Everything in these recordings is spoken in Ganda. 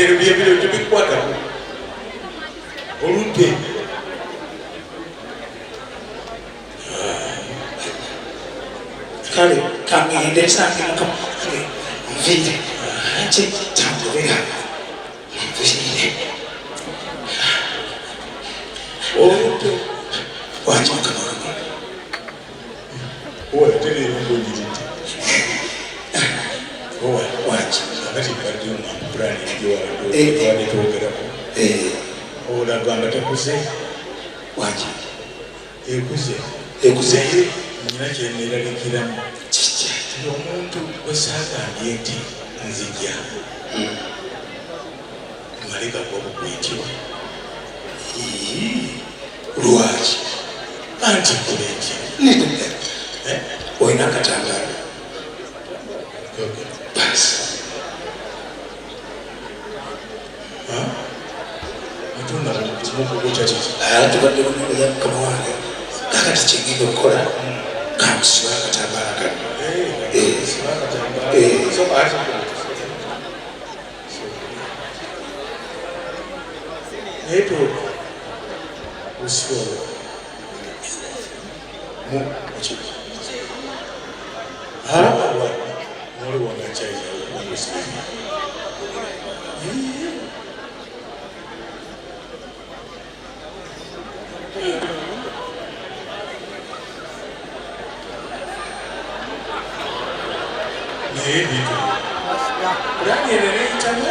ebigere byebiro tebikwata oludde kale kangende sange mvire tambulira mvire oludde wakimukamanga owatererongonyirite waki agati badde omwamupulani egiwale twogerako olagamba tekuze waki ekuze nyina kyeneraliikiramu omuntu wesaagambye nti nzija maleka gwobugwitibwa lwaki anti kuleki olina akatangalo basi tubadde kunoya mukama wange kakati kyengenda okukola kamusiba akatambala kano naye to usiolo waliwo ngakyainaomusiri naye bitu kulanyerereyitana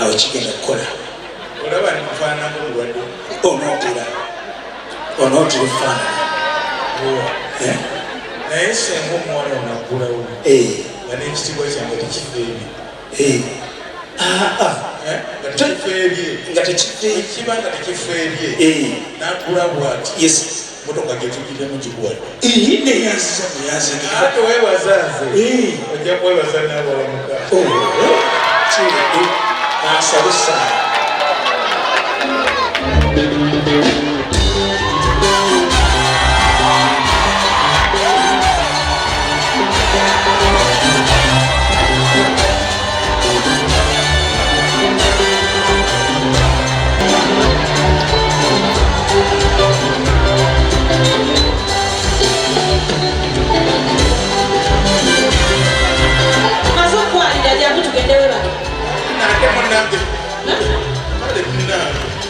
awo kigenda kukola olaba nikufaanako mulwadde onootira efaanana naye senga omuwala onaggulawo nga n'ekitibwa kyange tekifeebye nga tekiba nga tekifeebye naggula bwati motoka getugiremu gigwadde neyanziza muyanze ate weebazanze ojja kwebaza n'abalamuka kiridde nasalusa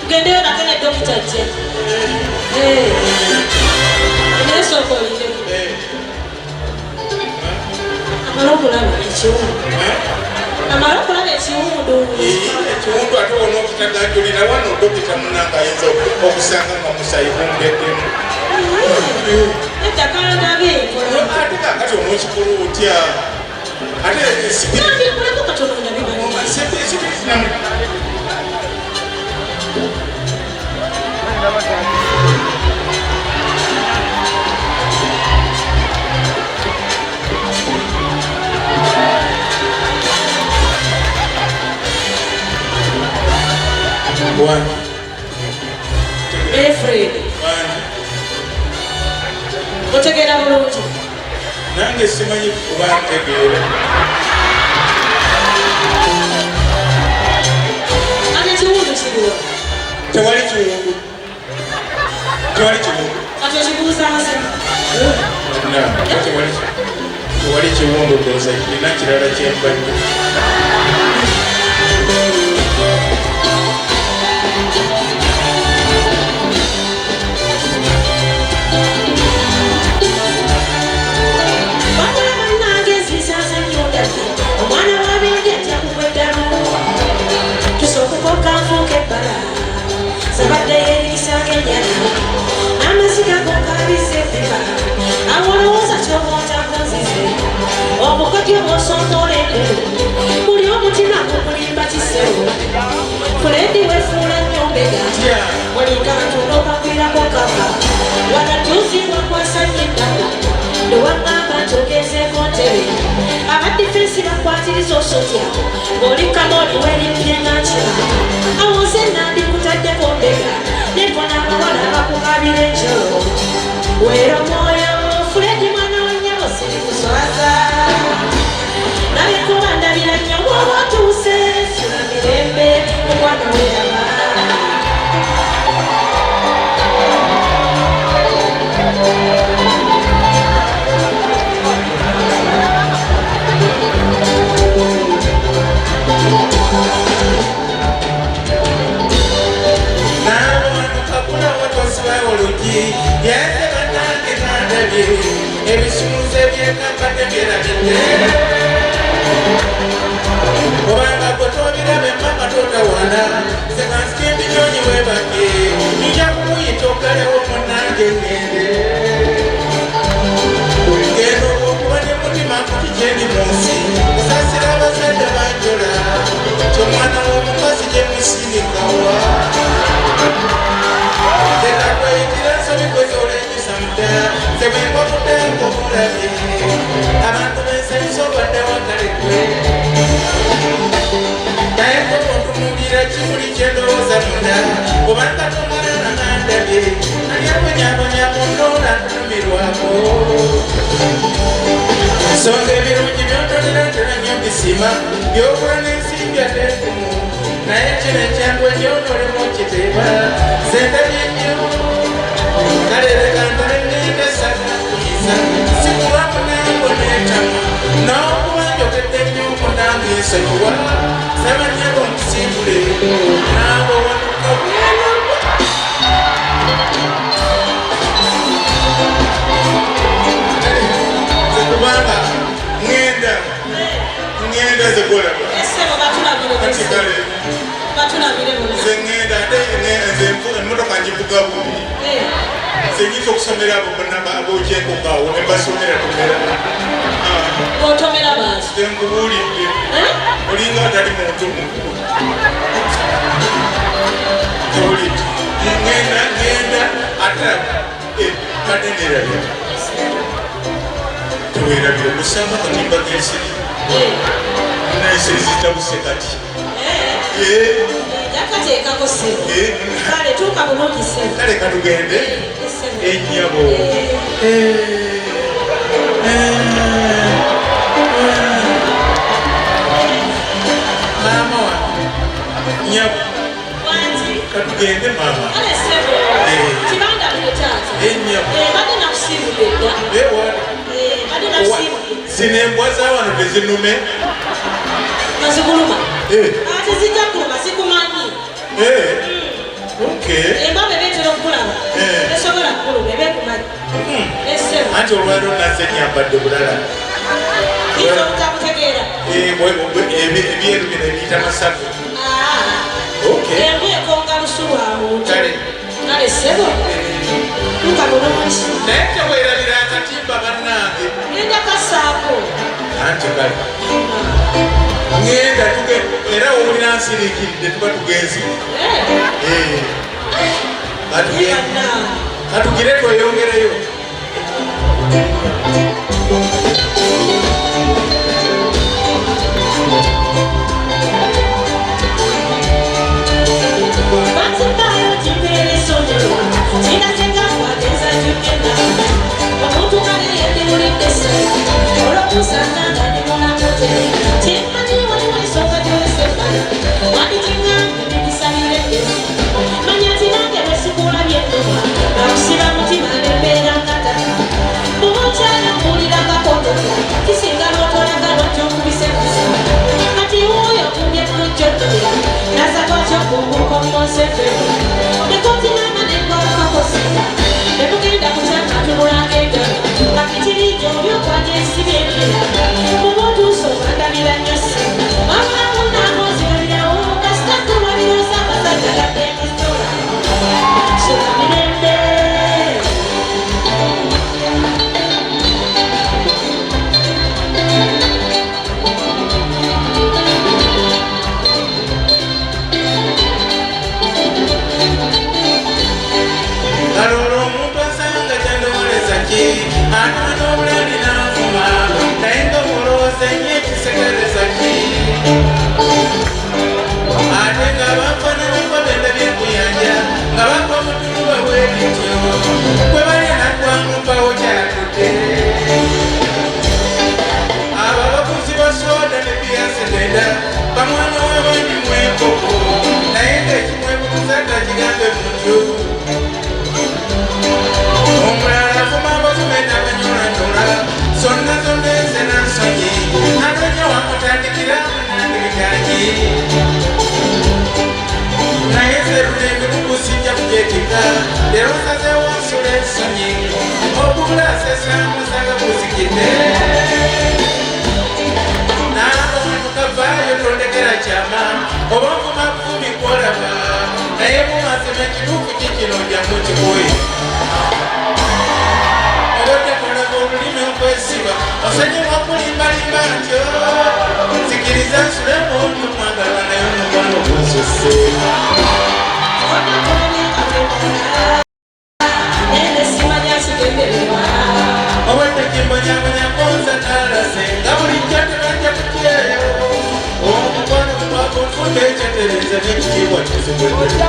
Gendeo na kene dokita je. Neso ko ile. Amalo kula echiwu. Amalo kula echiwu ndo. Echiwu ate wono kitagajulira wano dokita munanga yenzo okusanga nga musayibungedde. Eta kana dabe ko. Ate kakati ono kikulu utya. Ate sibi. Nabi kula ko katono ndabe ba. Sibi na One. Efred. Otegera bulungi. Nange simanyi kuba ntegeera. Ate kiwundu kiriwa. Tewali kiwundu. Ate kibuuza nze. Tewali kiwundu ndoza kirina kirala kyembadde. Sabadde yerisage nyana amasiga kokabise pipa awolowooza kyobota konzize obukoti obwosonkolede buli omutima gukulimba kisewo fuledi wefuula nyombega walikatono kakwirako kaka wanatuuzibwa kwasanyeddaga newagamba ntogezeeko ntebe abadifensi bakwatiriza osotya ng'oli kamoli welimpye nga nkira awoze nandikutaddeko mbega kakukabira enjolo wera omwoyo Fredi mwana wanyabo sirikuswaza nabikuba ndabira nnyo bwoba otuuse sula mirembe mukwano weraba Yes, every smooth every company Obanga kotobira be mama tota wana sekanskindi nyonyi webake nija kuyita okalewo munange ngende ngendo okuba ne mutima kukigyendi munsi kusasira abazadde banjola kyomwana w'omukozi gye musindikawa tekakweyitira nsobikozi olw'emisamda sebwenga kutenga omulabe abantu b'ensanyusa obadde wakalekwe naye komutunuulira kimuli kyendowooza munda obanga tomwana nandabye nalyakwenyabonya mundoola ntunumirwako nsonga ebirungi byontonera ntera nnyo bisima byobula n'ensimbi ate nkumu naye kino ekyangwe gyonolemu okiteeba zendabye nnyo kale leka ntole ngenda esaka kuyiza sikuba munango neetamu n'okuba njokedde nnyo omunange ensonyiwa sabanyako nkusimbule naabo wanuka zekubanga ngenda zekolaba kati kale nze ngenda ate nze emmotoka ngivuga bubi nze nyinza okusomera abo bonna abokyenkokaawo ne basomera tomera tenkubuulidde olinga atali muntu tewulidde ngenda ate kade nerabya tewerabye okusanga katimba g'ensiri naesiri zitabuse kati yakateekako ssebo kale tuuka bulungi ssebo kale katugende ennyabo maama wange nyabo katugende maama kale ssebo kibandabire taata ennyabo badde nakusiibudde dda badde nakusiibudde zino embwa zawano tezinume nazikuluma ate zijja kuluma zikumanyi emba bebetera okulaba esobola kukuluma ebekumanyi anti olwaliro naze nyambadde bulala iza obutakutegeera ebyeru bino ebiyita masavu embwa ekonga lusu lwamuntu kale ssebo tuka bulungi naye tebwerabira akatimba bannange genda kassaako anti kale ngenda era owulira nsiriikiridde tuba tugenzi katugire tweyongereyo ate nga bafanana kwa benda byekuyanja nga bakwa mutulu bawe bityo bwe balya naggwangumpawo kyatutte abo abaguzi ba soda ne byasededa bamwana we bandimu enkoko naye ng'ekimwebuuza takigambe muntu omulala afuma abavume n'abanyulanyola zonna zonna enze nansonyi anonya wamutandikira munandibiganyi naye zerulembe kukusijja kujetika lero nsazeewo nsula ensonyi okubula asesamusaga kuzikidde naabomukavaayo tondekera kyama oba nvuma buvumi kwolaba naye mumazima ekituufu kikino jamu kikuwe obadde kolaba olulimi okwesiba osonyiwa kulimbalimba ntyo sikiriza nsulemu oli omwagalwa naye omukwano gususe obadde kimbonyabonya konza nalase nga bulijjo tebajja kutyeyo omukwano gwakonfunda ekyetereza n'ekitiibwa kizibwedde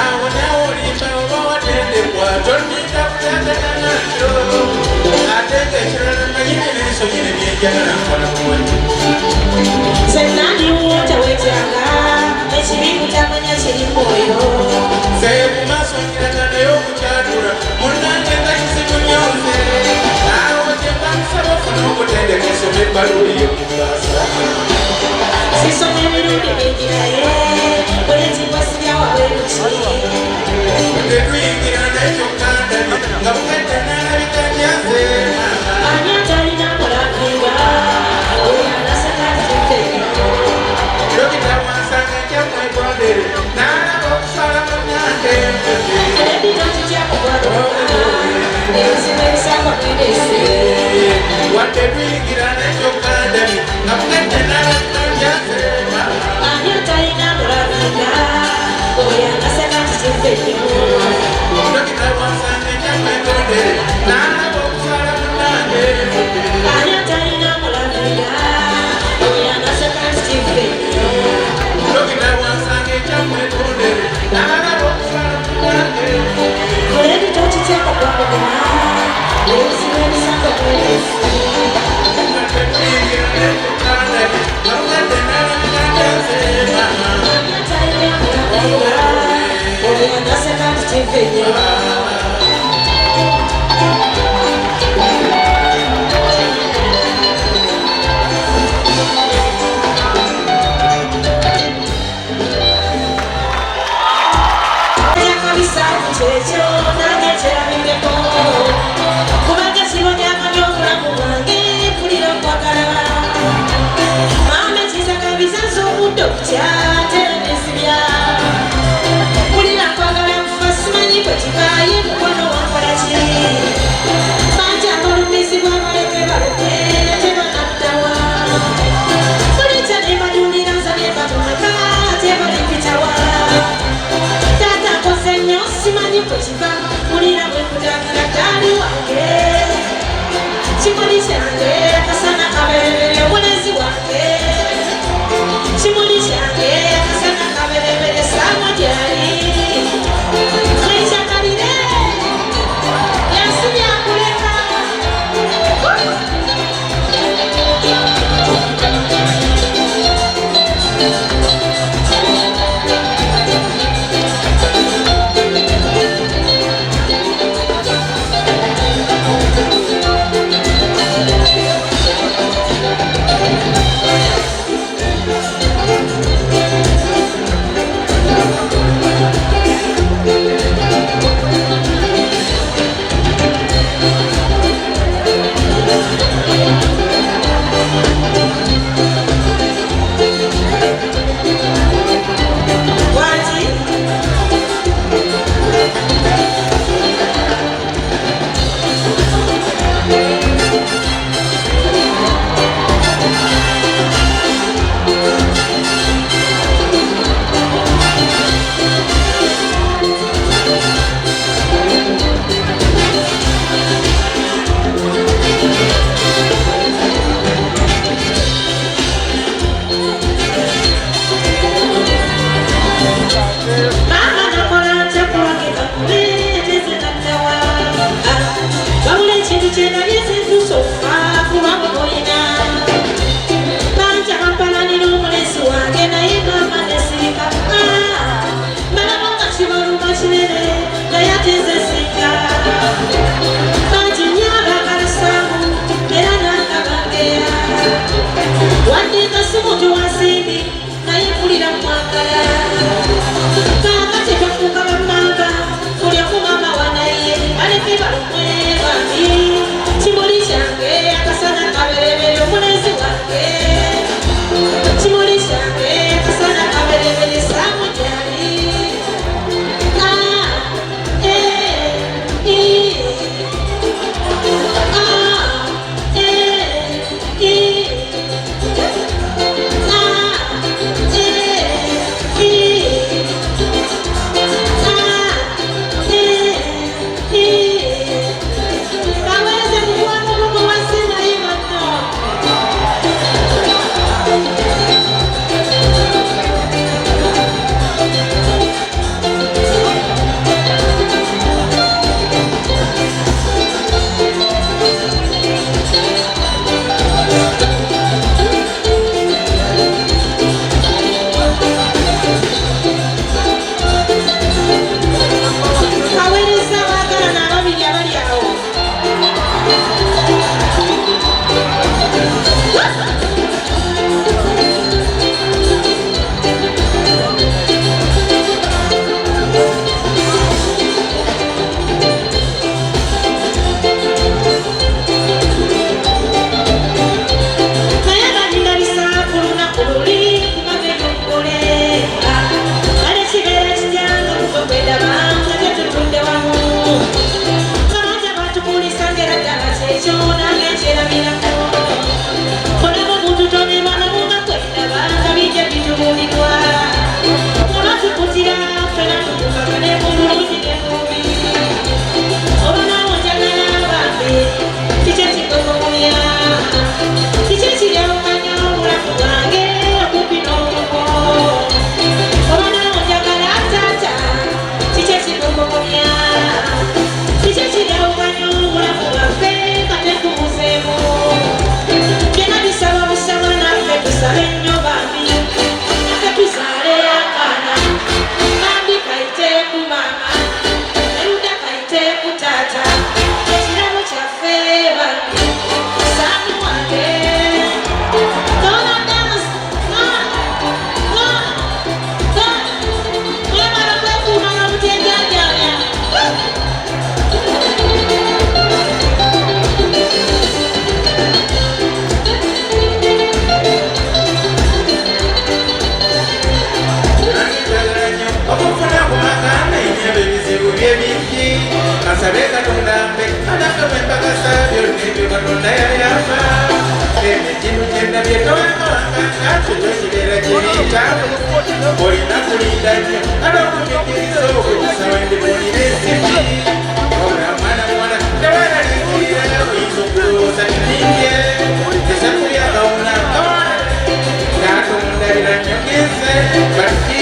awo nawe olimba oba watendekwa tolinda kutatana nakyo ate ng'ekirala manyini n'ensonyire byenjagala nkola muwani seebumaaso nkiraga naye okukyatula munnange nga kisimunyonze awo kyembamusaba ofuna okutendeka esoma ebbaluwa ey'omugaasa sisomye emirundi mingi naye bweyitibwa sibyawaweruki tetuyingira nekyokandabye nga bukadde nalabika njaze ani atalina mulabiwa dokita mwansanga nkyamwegondere nalaba okusala munnange wadde tuyingira nekyokandabye nga bukadde nalabika njaze ani atalina mulabiwa dokita mwansanga nkyamwegondere nalaba okusala munnange ani atalina mulabiwa dokita mwansanga nkyamwegondere nalaba okusala munnange Kulia kwa gala mfasmani kwa tika kitaawe olina kulinda nnyo ate okumikiriza okugisa wendibulira ensimbi wabula mwana muwala tewanalingirira oyinza okulowooza ninimbye esekulya kawuna kawana n'atondabira nnyongeze batuki